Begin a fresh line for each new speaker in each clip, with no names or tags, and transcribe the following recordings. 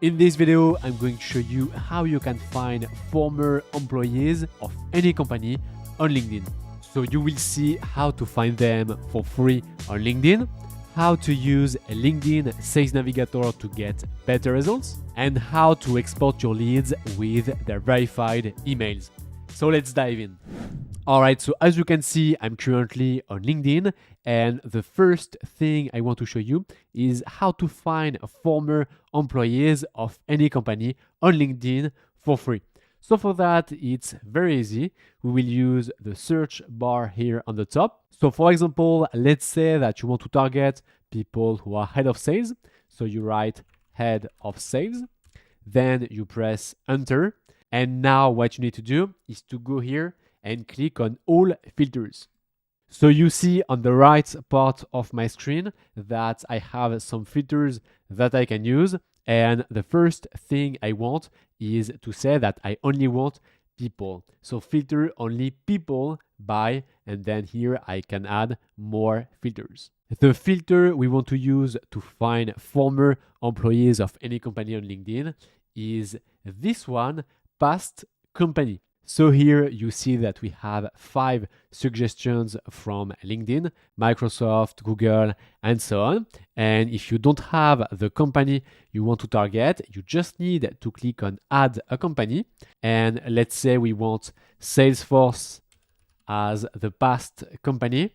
In this video, I'm going to show you how you can find former employees of any company on LinkedIn. So you will see how to find them for free on LinkedIn, how to use a LinkedIn Sales Navigator to get better results, and how to export your leads with their verified emails. So let's dive in. All right, so as you can see, I'm currently on LinkedIn, and the first thing I want to show you is how to find former employees of any company on LinkedIn for free. So for that, it's very easy. We will use the search bar here on the top. So for example, let's say that you want to target people who are head of sales. So you write head of sales, then you press enter. And now what you need to do is to go here and click on all filters. So you see on the right part of my screen that I have some filters that I can use. And the first thing I want is to say that I only want people. So filter only people by, and then here I can add more filters. The filter we want to use to find former employees of any company on LinkedIn is this one, past company. So here you see that we have 5 suggestions from LinkedIn, Microsoft, Google, and so on. And if you don't have the company you want to target, you just need to click on add a company. And let's say we want Salesforce as the past company.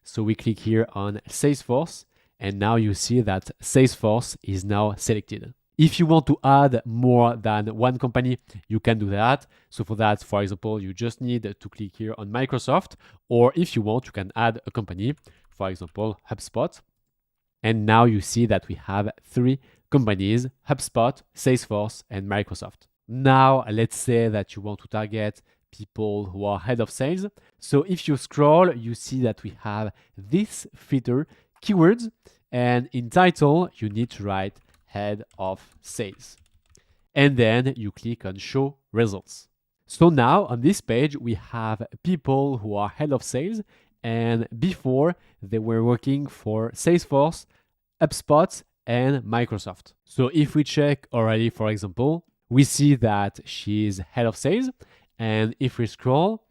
So we click here on Salesforce, and now you see that Salesforce is now selected. If you want to add more than one company, you can do that. So for that, for example, you just need to click here on Microsoft, or if you want, you can add a company, for example, HubSpot. And now you see that we have 3 companies, HubSpot, Salesforce, and Microsoft. Now, let's say that you want to target people who are head of sales. So if you scroll, you see that we have this filter, keywords, and in title, you need to write head of sales. And then you click on show results. So now on this page, we have people who are head of sales, and before they were working for Salesforce, HubSpot, and Microsoft. So if we check already, for example, we see that she's head of sales. And if we scroll,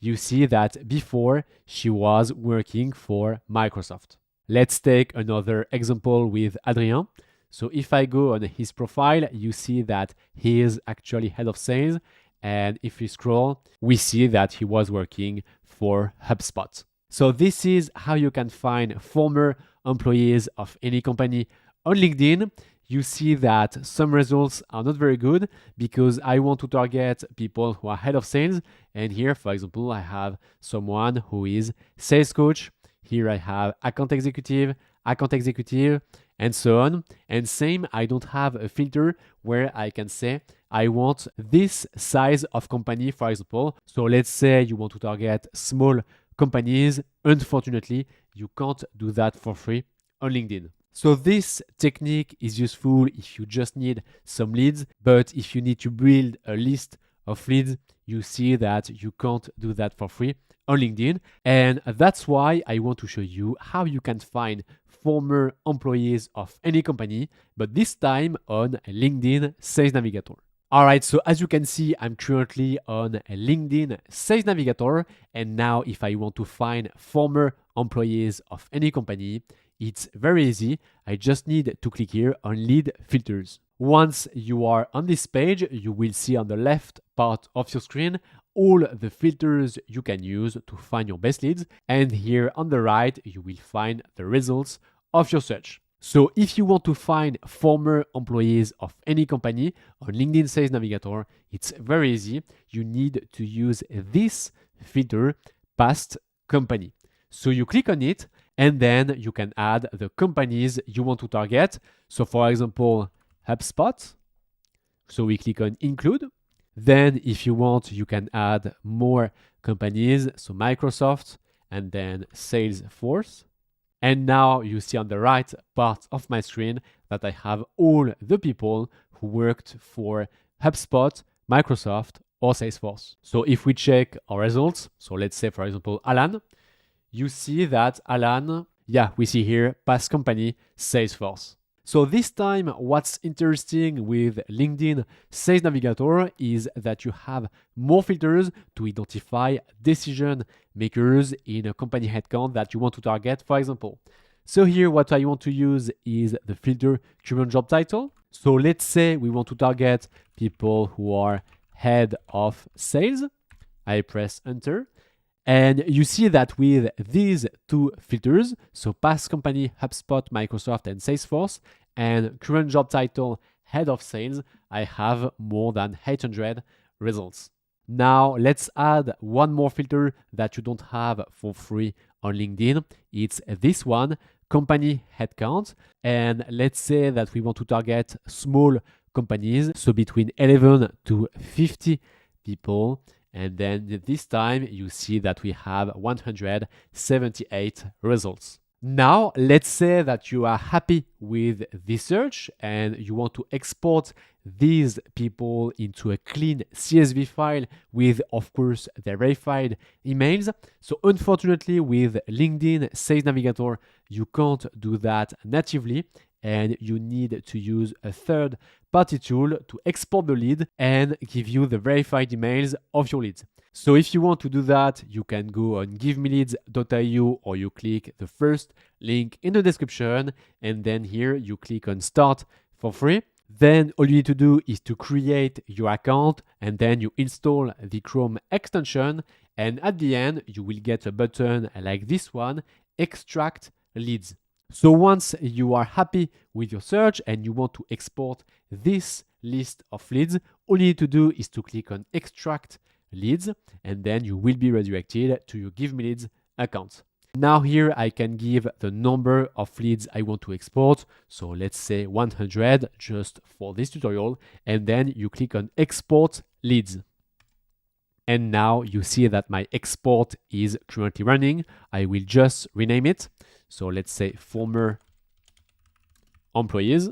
you see that before she was working for Microsoft. Let's take another example with Adrien. So if I go on his profile, you see that he is actually head of sales. And if we scroll, we see that he was working for HubSpot. So this is how you can find former employees of any company on LinkedIn. You see that some results are not very good because I want to target people who are head of sales. And here, for example, I have someone who is sales coach. Here I have account executive, and so on. And same, I don't have a filter where I can say, I want this size of company, for example. So let's say you want to target small companies. Unfortunately, you can't do that for free on LinkedIn. So this technique is useful if you just need some leads, but if you need to build a list of leads, you see that you can't do that for free on LinkedIn. And that's why I want to show you how you can find former employees of any company, but this time on LinkedIn Sales Navigator. All right, so as you can see, I'm currently on LinkedIn Sales Navigator. And now if I want to find former employees of any company, it's very easy. I just need to click here on lead filters. Once you are on this page, you will see on the left part of your screen all the filters you can use to find your best leads. And here on the right, you will find the results of your search. So if you want to find former employees of any company on LinkedIn Sales Navigator, it's very easy. You need to use this filter, past company. So you click on it, and then you can add the companies you want to target. So for example, HubSpot. So we click on include. Then if you want, you can add more companies. So Microsoft and then Salesforce. And now you see on the right part of my screen that I have all the people who worked for HubSpot, Microsoft, or Salesforce. So if we check our results, so let's say, for example, Alan, you see that Alan, we see here past company, Salesforce. So this time, what's interesting with LinkedIn Sales Navigator is that you have more filters to identify decision makers in a company headcount that you want to target, for example. So here, what I want to use is the filter current job title. So let's say we want to target people who are head of sales. I press enter. And you see that with these two filters, so past company, HubSpot, Microsoft, and Salesforce, and current job title, head of sales, I have more than 800 results. Now let's add one more filter that you don't have for free on LinkedIn. It's this one, company headcount. And let's say that we want to target small companies, so between 11 to 50 people. And then this time you see that we have 178 results. Now, let's say that you are happy with this search and you want to export these people into a clean CSV file with, of course, their verified emails. So unfortunately, with LinkedIn Sales Navigator, you can't do that natively, and you need to use a third-party tool to export the lead and give you the verified emails of your leads. So if you want to do that, you can go on GiveMeLeads.io, or you click the first link in the description, and then here you click on Start for free. Then all you need to do is to create your account, and then you install the Chrome extension, and at the end you will get a button like this one, Extract Leads. So once you are happy with your search and you want to export this list of leads, all you need to do is to click on Extract Leads, and then you will be redirected to your GiveMeLeads account. Now here I can give the number of leads I want to export. So let's say 100 just for this tutorial, and then you click on Export Leads. And now you see that my export is currently running. I will just rename it. So let's say former employees.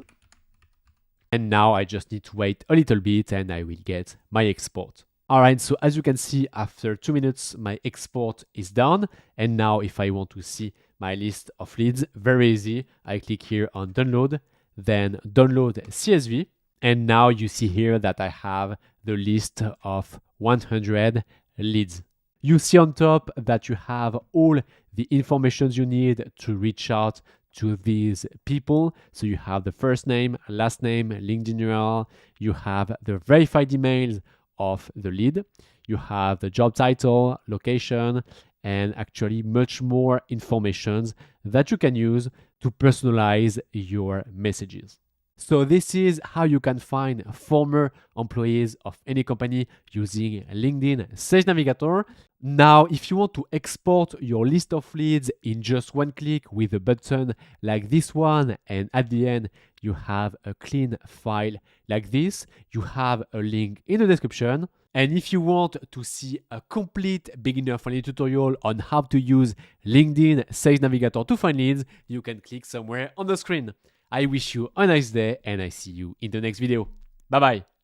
And now I just need to wait a little bit and I will get my export. All right, so as you can see, after 2 minutes, my export is done. And now if I want to see my list of leads, very easy. I click here on download, then download CSV. And now you see here that I have the list of 100 leads. You see on top that you have all the information you need to reach out to these people. So you have the first name, last name, LinkedIn URL. You have the verified emails of the lead. You have the job title, location, and actually much more information that you can use to personalize your messages. So this is how you can find former employees of any company using LinkedIn Sales Navigator. Now, if you want to export your list of leads in just one click with a button like this one, and at the end you have a clean file like this, you have a link in the description. And if you want to see a complete beginner-friendly tutorial on how to use LinkedIn Sales Navigator to find leads, you can click somewhere on the screen. I wish you a nice day and I see you in the next video. Bye bye.